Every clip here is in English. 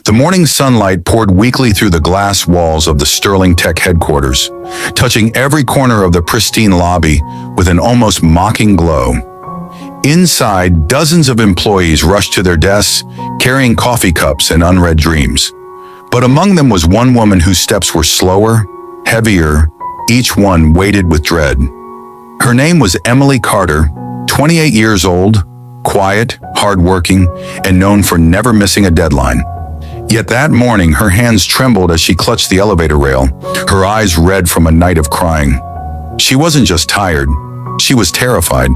The morning sunlight poured weakly through the glass walls of the Sterling Tech headquarters, touching every corner of the pristine lobby with an almost mocking glow. Inside, dozens of employees rushed to their desks, carrying coffee cups and unread dreams. But among them was one woman whose steps were slower, heavier, each one weighted with dread. Her name was Emily Carter, 28 years old, quiet, hardworking, and known for never missing a deadline. Yet that morning, her hands trembled as she clutched the elevator rail, her eyes red from a night of crying. She wasn't just tired, she was terrified.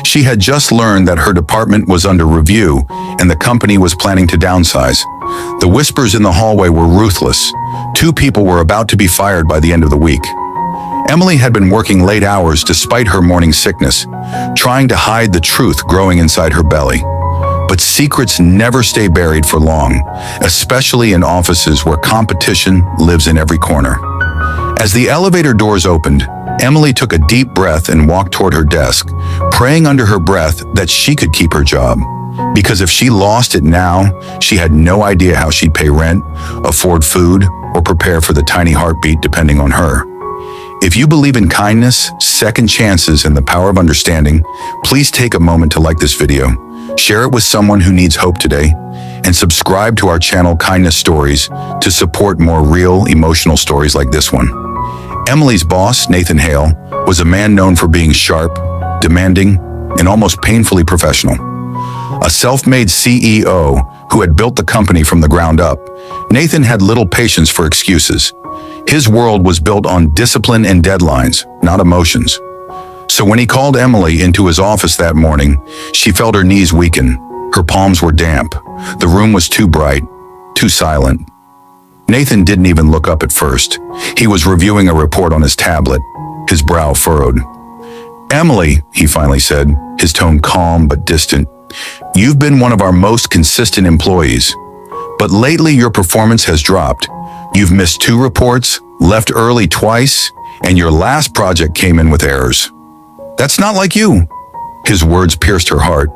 She had just learned that her department was under review and the company was planning to downsize. The whispers in the hallway were ruthless. 2 people were about to be fired by the end of the week. Emily had been working late hours despite her morning sickness, trying to hide the truth growing inside her belly. But secrets never stay buried for long, especially in offices where competition lives in every corner. As the elevator doors opened, Emily took a deep breath and walked toward her desk, praying under her breath that she could keep her job. Because if she lost it now, she had no idea how she'd pay rent, afford food, or prepare for the tiny heartbeat depending on her. If you believe in kindness, second chances, and the power of understanding, please take a moment to like this video, share it with someone who needs hope today, and subscribe to our channel Kindness Stories to support more real, emotional stories like this one. Emily's boss, Nathan Hale, was a man known for being sharp, demanding, and almost painfully professional. A self-made CEO who had built the company from the ground up, Nathan had little patience for excuses. His world was built on discipline and deadlines, not emotions. So when he called Emily into his office that morning, she felt her knees weaken. Her palms were damp. The room was too bright, too silent. Nathan didn't even look up at first. He was reviewing a report on his tablet, his brow furrowed. "Emily," he finally said, his tone calm but distant, "you've been one of our most consistent employees. But lately your performance has dropped. You've missed 2 reports, left early twice, and your last project came in with errors. That's not like you." His words pierced her heart.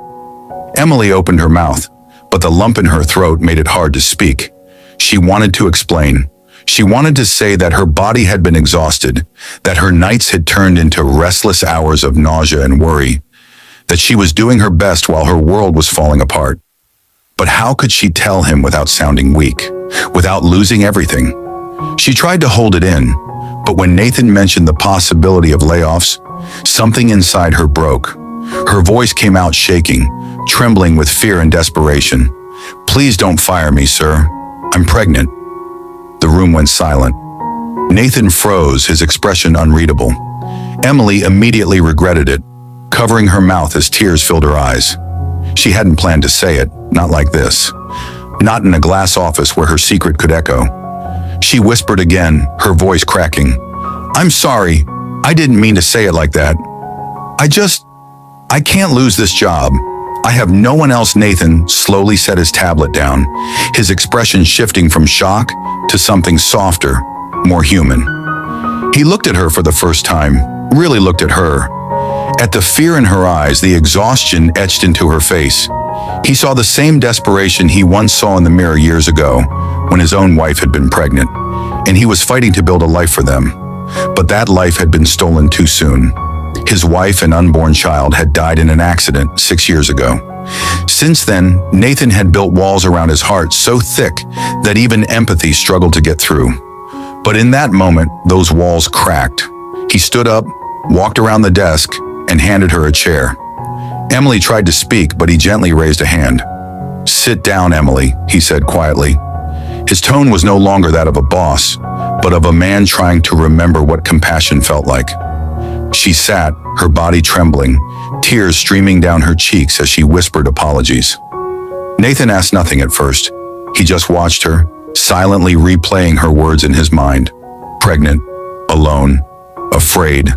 Emily opened her mouth, but the lump in her throat made it hard to speak. She wanted to explain. She wanted to say that her body had been exhausted, that her nights had turned into restless hours of nausea and worry, that she was doing her best while her world was falling apart. But how could she tell him without sounding weak, without losing everything? She tried to hold it in, but when Nathan mentioned the possibility of layoffs, something inside her broke. Her voice came out shaking, trembling with fear and desperation. "Please don't fire me, sir. I'm pregnant." The room went silent. Nathan froze, his expression unreadable. Emily immediately regretted it, covering her mouth as tears filled her eyes. She hadn't planned to say it, not like this. Not in a glass office where her secret could echo. She whispered again, her voice cracking. "I'm sorry. I didn't mean to say it like that. I can't lose this job. I have no one else." Nathan slowly set his tablet down, his expression shifting from shock to something softer, more human. He looked at her for the first time, really looked at her. At the fear in her eyes, the exhaustion etched into her face. He saw the same desperation he once saw in the mirror years ago, when his own wife had been pregnant, and he was fighting to build a life for them. But that life had been stolen too soon. His wife and unborn child had died in an accident 6 years ago. Since then, Nathan had built walls around his heart so thick that even empathy struggled to get through. But in that moment, those walls cracked. He stood up, walked around the desk, and handed her a chair. Emily tried to speak, but he gently raised a hand. "Sit down, Emily," he said quietly. His tone was no longer that of a boss, but of a man trying to remember what compassion felt like. She sat, her body trembling, tears streaming down her cheeks as she whispered apologies. Nathan asked nothing at first. He just watched her, silently replaying her words in his mind. Pregnant, alone, afraid.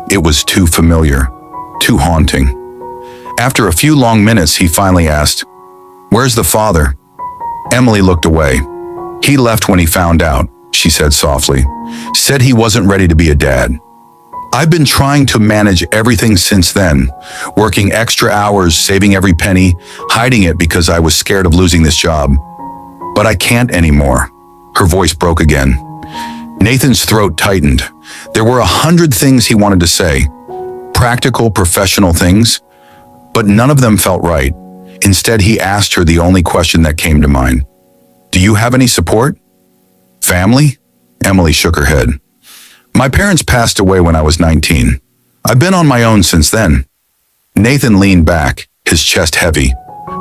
It was too familiar, too haunting. After a few long minutes, he finally asked, "Where's the father?" Emily looked away. "He left when he found out," she said softly. "Said he wasn't ready to be a dad. I've been trying to manage everything since then, working extra hours, saving every penny, hiding it because I was scared of losing this job. But I can't anymore. Her voice broke again. Nathan's throat tightened. There were 100 things he wanted to say. Practical, professional things. But none of them felt right. Instead, he asked her the only question that came to mind. Do you have any support? Family? Emily shook her head. My parents passed away when I was 19. I've been on my own since then. Nathan leaned back, his chest heavy.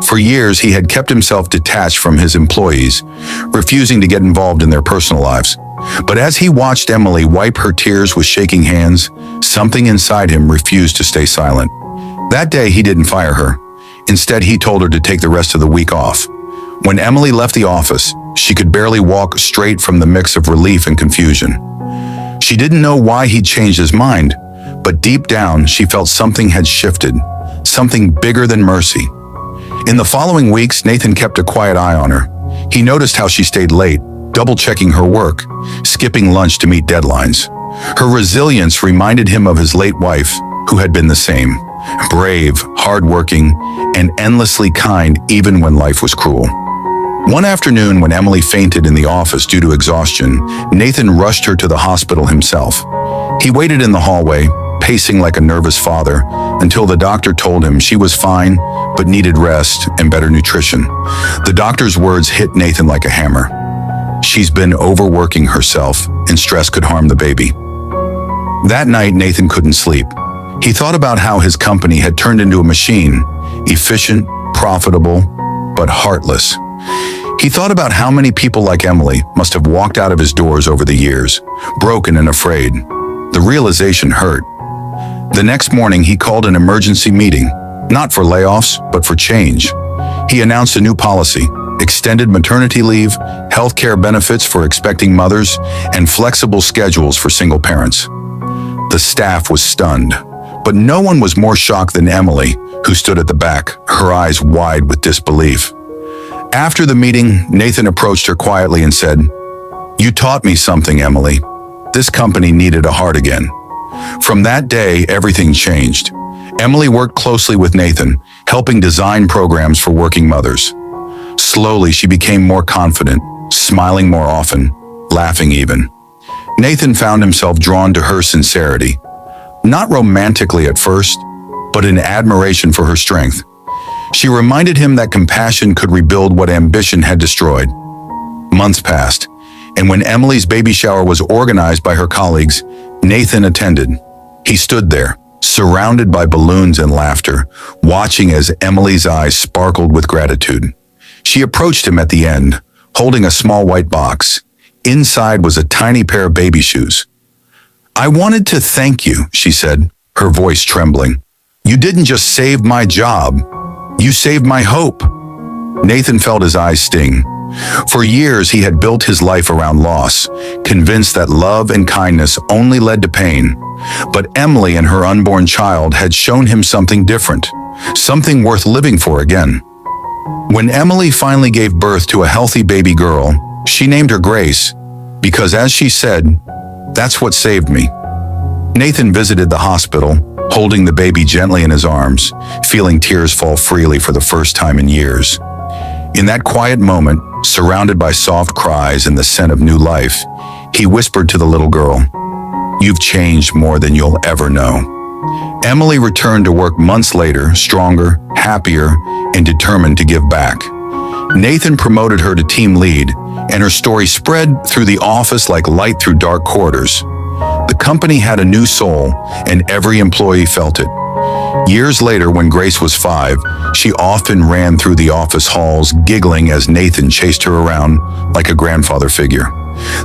For years, he had kept himself detached from his employees, refusing to get involved in their personal lives. But as he watched Emily wipe her tears with shaking hands, something inside him refused to stay silent. That day, he didn't fire her. Instead, he told her to take the rest of the week off. When Emily left the office, she could barely walk straight from the mix of relief and confusion. She didn't know why he'd changed his mind, but deep down, she felt something had shifted, something bigger than mercy. In the following weeks, Nathan kept a quiet eye on her. He noticed how she stayed late, double-checking her work, skipping lunch to meet deadlines. Her resilience reminded him of his late wife, who had been the same. Brave, hardworking, and endlessly kind even when life was cruel. One afternoon, when Emily fainted in the office due to exhaustion, Nathan rushed her to the hospital himself. He waited in the hallway, pacing like a nervous father, until the doctor told him she was fine, but needed rest and better nutrition. The doctor's words hit Nathan like a hammer. She's been overworking herself, and stress could harm the baby. That night, Nathan couldn't sleep. He thought about how his company had turned into a machine, efficient, profitable, but heartless. He thought about how many people like Emily must have walked out of his doors over the years, broken and afraid. The realization hurt. The next morning, he called an emergency meeting, not for layoffs, but for change. He announced a new policy: extended maternity leave, healthcare benefits for expecting mothers, and flexible schedules for single parents. The staff was stunned, but no one was more shocked than Emily, who stood at the back, her eyes wide with disbelief. After the meeting, Nathan approached her quietly and said, "You taught me something, Emily. This company needed a heart again." From that day, everything changed. Emily worked closely with Nathan, helping design programs for working mothers. Slowly, she became more confident, smiling more often, laughing even. Nathan found himself drawn to her sincerity, not romantically at first, but in admiration for her strength. She reminded him that compassion could rebuild what ambition had destroyed. Months passed, and when Emily's baby shower was organized by her colleagues, Nathan attended. He stood there, surrounded by balloons and laughter, watching as Emily's eyes sparkled with gratitude. She approached him at the end, holding a small white box. Inside was a tiny pair of baby shoes. "I wanted to thank you," she said, her voice trembling. "You didn't just save my job. You saved my hope." Nathan felt his eyes sting. For years, he had built his life around loss, convinced that love and kindness only led to pain. But Emily and her unborn child had shown him something different, something worth living for again. When Emily finally gave birth to a healthy baby girl, she named her Grace, because as she said, "That's what saved me." Nathan visited the hospital, holding the baby gently in his arms, feeling tears fall freely for the first time in years. In that quiet moment, surrounded by soft cries and the scent of new life, he whispered to the little girl, "You've changed more than you'll ever know." Emily returned to work months later, stronger, happier, and determined to give back. Nathan promoted her to team lead, and her story spread through the office like light through dark corridors. The company had a new soul, and every employee felt it. Years later, when Grace was 5, she often ran through the office halls, giggling as Nathan chased her around like a grandfather figure.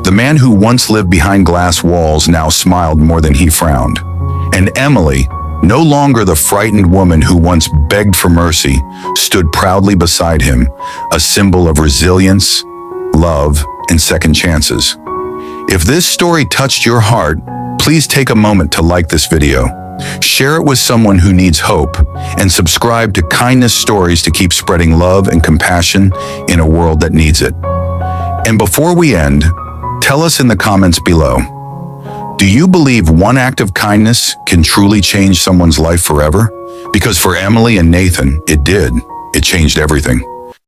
The man who once lived behind glass walls now smiled more than he frowned. And Emily, no longer the frightened woman who once begged for mercy, stood proudly beside him, a symbol of resilience, love, and second chances. If this story touched your heart, please take a moment to like this video, share it with someone who needs hope, and subscribe to Kindness Stories to keep spreading love and compassion in a world that needs it. And before we end, tell us in the comments below, do you believe one act of kindness can truly change someone's life forever? Because for Emily and Nathan, it did. It changed everything.